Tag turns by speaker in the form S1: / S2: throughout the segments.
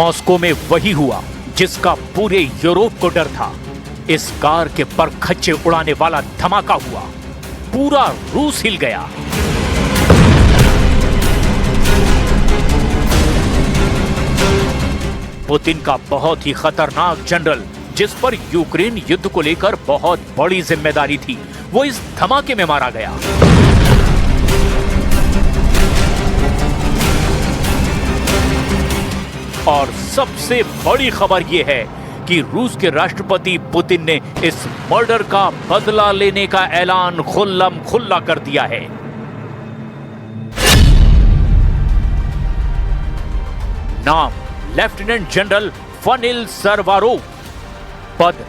S1: Moscow में वही हुआ जिसका पूरे यूरोप को डर था। इस कार के परखच्चे उड़ाने वाला धमाका हुआ, पूरा रूस हिल गया। पुतिन का बहुत ही खतरनाक जनरल, जिस पर यूक्रेन युद्ध को लेकर बहुत बड़ी जिम्मेदारी थी, वो इस धमाके में मारा गया। और सबसे बड़ी खबर यह है कि रूस के राष्ट्रपति पुतिन ने इस मर्डर का बदला लेने का ऐलान खुल्लम खुल्ला कर दिया है। नाम लेफ्टिनेंट जनरल फनिल सरवारोव, पद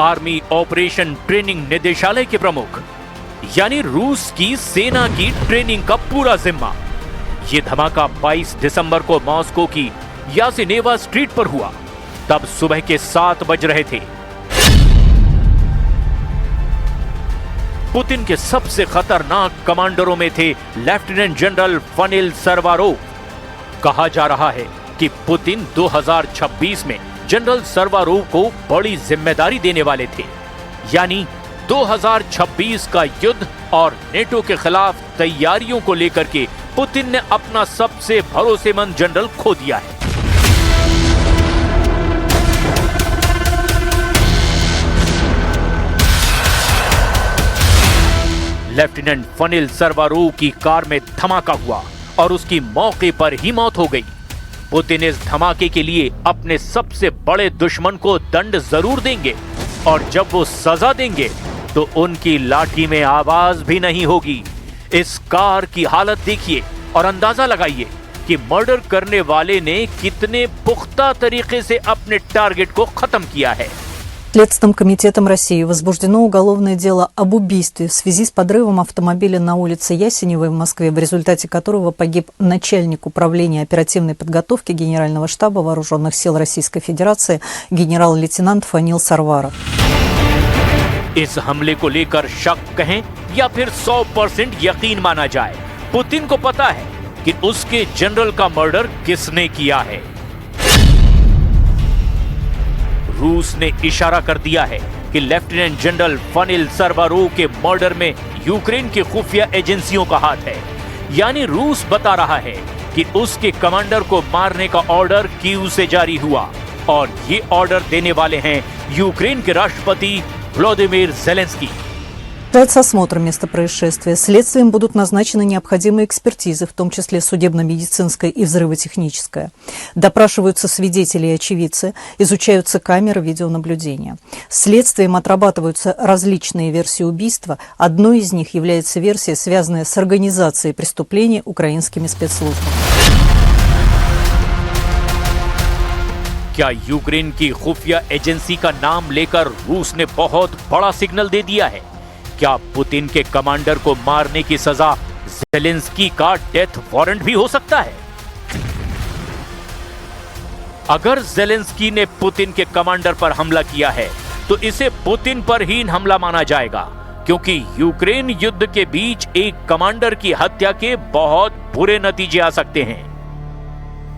S1: आर्मी ऑपरेशन ट्रेनिंग निदेशालय के प्रमुख, यानी रूस की सेना की ट्रेनिंग का पूरा जिम्मा। यह धमाका 22 दिसंबर को मॉस्को की यासिनेवा स्ट्रीट पर हुआ। तब सुबह के 7 बज रहे थे। पुतिन के सबसे खतरनाक कमांडरों में थे लेफ्टिनेंट जनरल फनिल सरवारोव। कहा जा रहा है कि पुतिन 2026 में जनरल सरवारोव को बड़ी जिम्मेदारी देने वाले थे, यानी 2026 का युद्ध और नेटो के खिलाफ तैयारियों को लेकर के पुतिन ने अपना सबसे भरोसेमंद जनरल खो दिया है। लेफ्टिनेंट फनिल सरवारोव की कार में धमाका हुआ और उसकी मौके पर ही मौत हो गई। पुतिन इस धमाके के लिए अपने सबसे बड़े दुश्मन को दंड जरूर देंगे, और जब वो सजा देंगे तो उनकी लाठी में आवाज भी नहीं होगी। इस कार की हालत देखिए और अंदाजा लगाइए कि मर्डर करने वाले ने कितने पुख्ता तरीके से अपने टारगेट को खत्म किया है।
S2: Следственным комитетом России возбуждено уголовное дело об убийстве в связи с подрывом автомобиля на улице Ясеневой в Москве, в результате которого погиб начальник управления оперативной подготовки Генерального штаба Вооруженных сил Российской Федерации генерал-лейтенант Фанил Сарваров।
S1: इस हमले को लेकर शक कहें या फिर 100% यकीन माना जाए, पुतिन को पता है कि उसके जनरल का मर्डर किसने किया है। रूस ने इशारा कर दिया है कि लेफ्टिनेंट जनरल फनिल सरवारोव के मर्डर में यूक्रेन की खुफिया एजेंसियों का हाथ है, यानी रूस बता रहा है कि उसके कमांडर को मारने का ऑर्डर कीव से जारी हुआ, और ये ऑर्डर देने वाले हैं यूक्रेन के राष्ट्रपति व्लादिमीर ज़ेलेंस्की।
S2: Продолжается осмотр места происшествия. Следствием будут назначены необходимые экспертизы, в том числе судебно-медицинская и взрывотехническая. Допрашиваются свидетели и очевидцы, изучаются камеры видеонаблюдения. Следствием отрабатываются различные версии убийства. Одной из них является версия, связанная с организацией преступления украинскими спецслужбами.
S1: क्या यूक्रेन की खुफिया एजेंसी का नाम लेकर रूस ने बहुत बड़ा सिग्नल दे दिया है? क्या पुतिन के कमांडर को मारने की सजा ज़ेलेंस्की का डेथ वारंट भी हो सकता है? अगर ज़ेलेंस्की ने पुतिन के कमांडर पर हमला किया है तो इसे पुतिन पर ही हमला माना जाएगा, क्योंकि यूक्रेन युद्ध के बीच एक कमांडर की हत्या के बहुत बुरे नतीजे आ सकते हैं।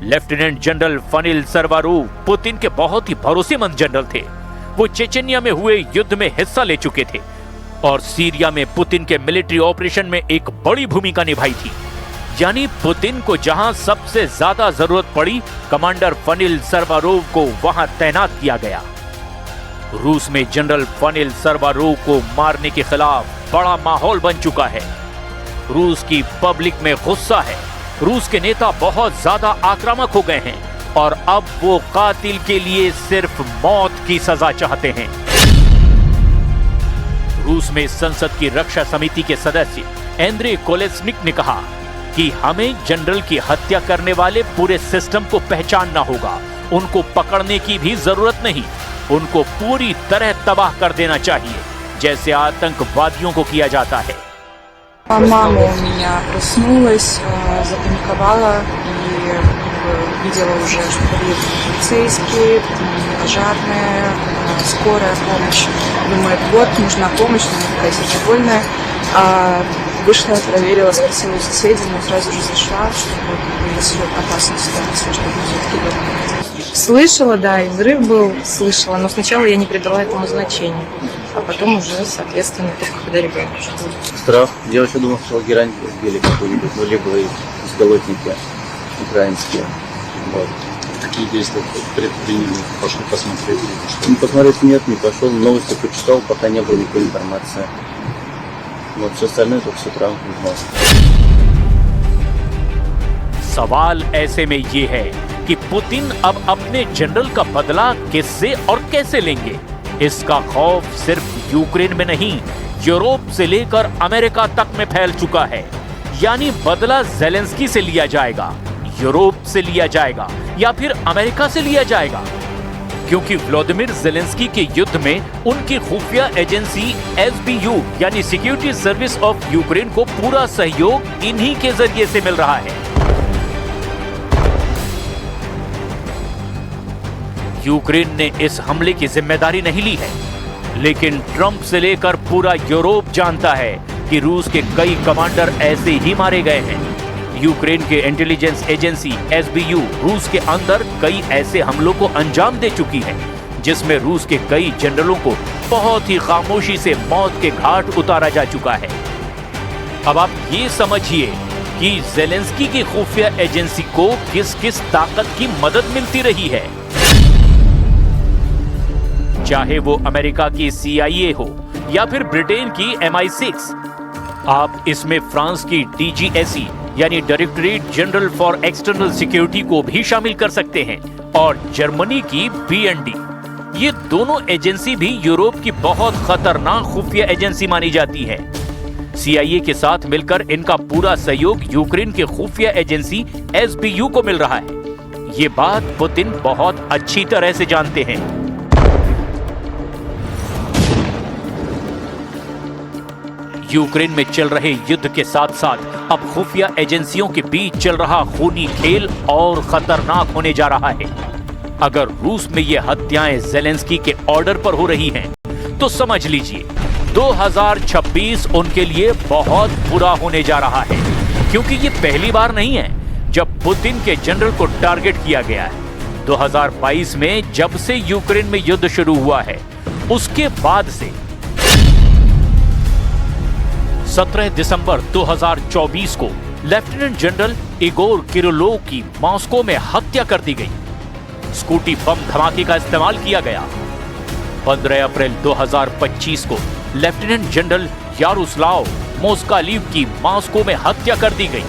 S1: लेफ्टिनेंट जनरल फनिल सरवारोव पुतिन के बहुत ही भरोसेमंद जनरल थे। वो चेचनिया में हुए युद्ध में हिस्सा ले चुके थे और सीरिया में पुतिन के मिलिट्री ऑपरेशन में एक बड़ी भूमिका निभाई थी, यानी पुतिन को जहां सबसे ज्यादा जरूरत पड़ी, कमांडर फनिल सरवारोव को वहां तैनात किया गया। रूस में जनरल फनिल सरवारोव को मारने के खिलाफ बड़ा माहौल बन चुका है। रूस की पब्लिक में गुस्सा है। रूस के नेता बहुत ज्यादा आक्रामक हो गए हैं और अब वो कातिल के लिए सिर्फ मौत की सजा चाहते हैं। रूस में संसद की रक्षा समिति के सदस्य एंड्रे कोलेस्निक ने कहा कि हमें जनरल की हत्या करने वाले पूरे सिस्टम को पहचानना होगा। उनको पकड़ने की भी जरूरत नहीं, उनको पूरी तरह तबाह कर देना चाहिए, जैसे आतंकवादियों को किया जाता है।
S3: Мама у меня проснулась, запаниковала и видела уже, что подъехали полицейские, пожарные, скорая помощь. Думает, вот, нужна помощь, она такая сердобольная. Вышла, проверила, спросила у соседей, но сразу же зашла, чтобы если опасная ситуация, чтобы все-таки дома. Слышала, да, и взрыв был, слышала, но сначала я не придала этому значения, а потом уже, соответственно, только когда ребенок уже был.
S4: Страх. Я вообще думал, что герань сбили какую-нибудь, ну, либо беспилотники украинские. Вот.
S5: Какие действия предприняли? Пошли посмотреть? Что?
S4: Ну, посмотреть нет, не пошел, новости почитал, пока не было никакой информации. Вот, все остальное только с утра узнал.
S1: सवाल ऐसे में ये है कि पुतिन अब अपने जनरल का बदला किससे और कैसे लेंगे। इसका खौफ सिर्फ यूक्रेन में नहीं, यूरोप से लेकर अमेरिका तक में फैल चुका है। यानी बदला ज़ेलेंस्की से लिया जाएगा, यूरोप से लिया जाएगा या फिर अमेरिका से लिया जाएगा, क्योंकि व्लादिमीर ज़ेलेंस्की के युद्ध में उनकी खुफिया एजेंसी SBU यानी सिक्योरिटी सर्विस ऑफ यूक्रेन को पूरा सहयोग इन्हीं के जरिए से मिल रहा है। यूक्रेन ने इस हमले की जिम्मेदारी नहीं ली है, लेकिन ट्रंप से लेकर पूरा यूरोप जानता है कि रूस के कई कमांडर ऐसे ही मारे गए हैं। यूक्रेन के इंटेलिजेंस एजेंसी SBU रूस के अंदर कई ऐसे हमलों को अंजाम दे चुकी है, जिसमें रूस के कई जनरलों को बहुत ही खामोशी से मौत के घाट उतारा जा चुका है। अब आप ये समझिए कि ज़ेलेंस्की की खुफिया एजेंसी को किस किस ताकत की मदद मिलती रही है। चाहे वो अमेरिका की CIA हो या फिर ब्रिटेन की MI6, आप इसमें फ्रांस की DGSE यानी directorate general for external security को भी शामिल कर सकते हैं, और जर्मनी की BND। ये दोनों एजेंसी भी यूरोप की बहुत खतरनाक खुफिया एजेंसी मानी जाती है। CIA के साथ मिलकर इनका पूरा सहयोग यूक्रेन के खुफिया एजेंसी SBU को मिल रहा है। ये बात पुतिन बहुत अच्छी तरह से जानते हैं। यूक्रेन में चल रहे युद्ध के साथ साथ अब खुफिया एजेंसियों के बीच चल रहा खूनी खेल और खतरनाक होने जा रहा है। अगर रूस में ये हत्याएं ज़ेलेंस्की के ऑर्डर पर हो रही हैं, तो समझ लीजिए 2026 उनके लिए बहुत बुरा होने जा रहा है, क्योंकि ये पहली बार नहीं है जब पुतिन के जनरल को टारगेट किया गया है। 2022 में जब से यूक्रेन में युद्ध शुरू हुआ है, उसके बाद से 17 दिसंबर 2024 को लेफ्टिनेंट जनरल इगोर किरिलोव की मॉस्को में हत्या कर दी गई। स्कूटी बम धमाके का इस्तेमाल किया गया। 15 अप्रैल 2025 को लेफ्टिनेंट जनरल यारोस्लाव मोस्कालीव की मॉस्को में हत्या कर दी गई।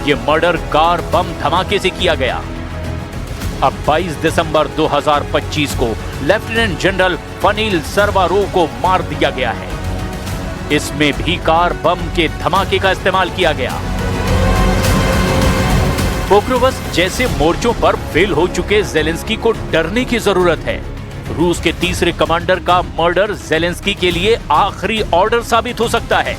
S1: ये मर्डर कार बम धमाके से किया गया। अब 22 दिसंबर 2025 को लेफ्टिनेंट जनरल फनील सर्वारोव को मार दिया गया है। इसमें भी कार बम के धमाके का इस्तेमाल किया गया। पोक्रोवस्क जैसे मोर्चों पर फेल हो चुके ज़ेलेंस्की को डरने की जरूरत है। रूस के तीसरे कमांडर का मर्डर ज़ेलेंस्की के लिए आखिरी ऑर्डर साबित हो सकता है।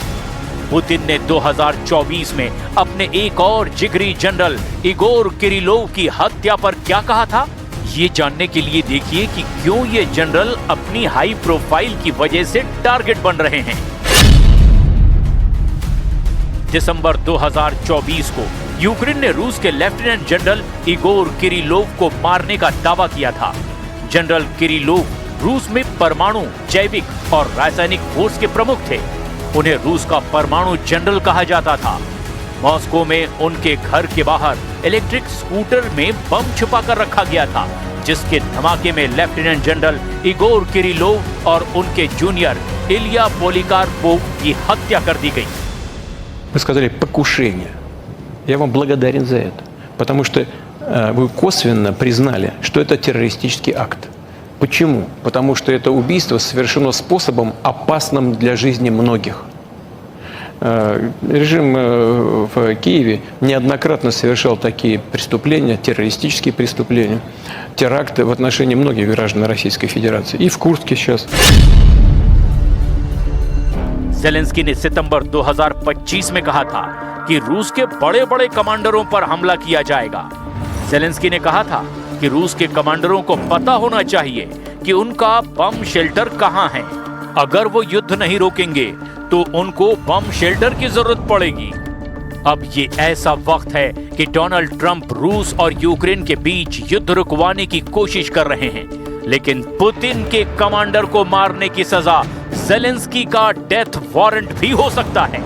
S1: पुतिन ने 2024 में अपने एक और जिगरी जनरल इगोर किरिलोव की हत्या पर क्या कहा था, ये जानने के लिए देखिए कि क्यों ये जनरल अपनी हाई प्रोफाइल की वजह से टारगेट बन रहे हैं। दिसंबर 2024 को यूक्रेन ने रूस के लेफ्टिनेंट जनरल इगोर किरिलोव को मारने का दावा किया था। जनरल किरिलोव रूस में परमाणु, जैविक और रासायनिक फोर्स के प्रमुख थे। उन्हें रूस का परमाणु जनरल कहा जाता था। मॉस्को में उनके घर के बाहर इलेक्ट्रिक स्कूटर में बम छुपा कर रखा गया था, जिसके धमाके में लेफ्टिनेंट जनरल इगोर किरिलोव और उनके जूनियर इलिया पोलिकार्पोव की हत्या कर दी गई।
S6: Вы сказали покушение. Я вам благодарен за это, потому что вы косвенно признали, что это террористический акт. Почему? Потому что это убийство совершено способом, опасным для жизни многих. Режим в Киеве неоднократно совершал такие преступления, террористические преступления, теракты в отношении многих граждан Российской Федерации. И в Курске сейчас.
S1: ज़ेलेंस्की ने सितंबर 2025 में कहा था कि रूस के बड़े बड़े कमांडरों पर हमला किया जाएगा। ज़ेलेंस्की ने कहा था कि रूस के कमांडरों को पता होना चाहिए कि उनका बम शेल्टर कहां है। अगर वो युद्ध नहीं रोकेंगे तो उनको बम शेल्टर की जरूरत पड़ेगी। अब ये ऐसा वक्त है कि डोनाल्ड ट्रंप रूस और यूक्रेन के बीच युद्ध रुकवाने की कोशिश कर रहे हैं, लेकिन पुतिन के कमांडर को मारने की सजा ज़ेलेंस्की का डेथ वारंट भी हो सकता है।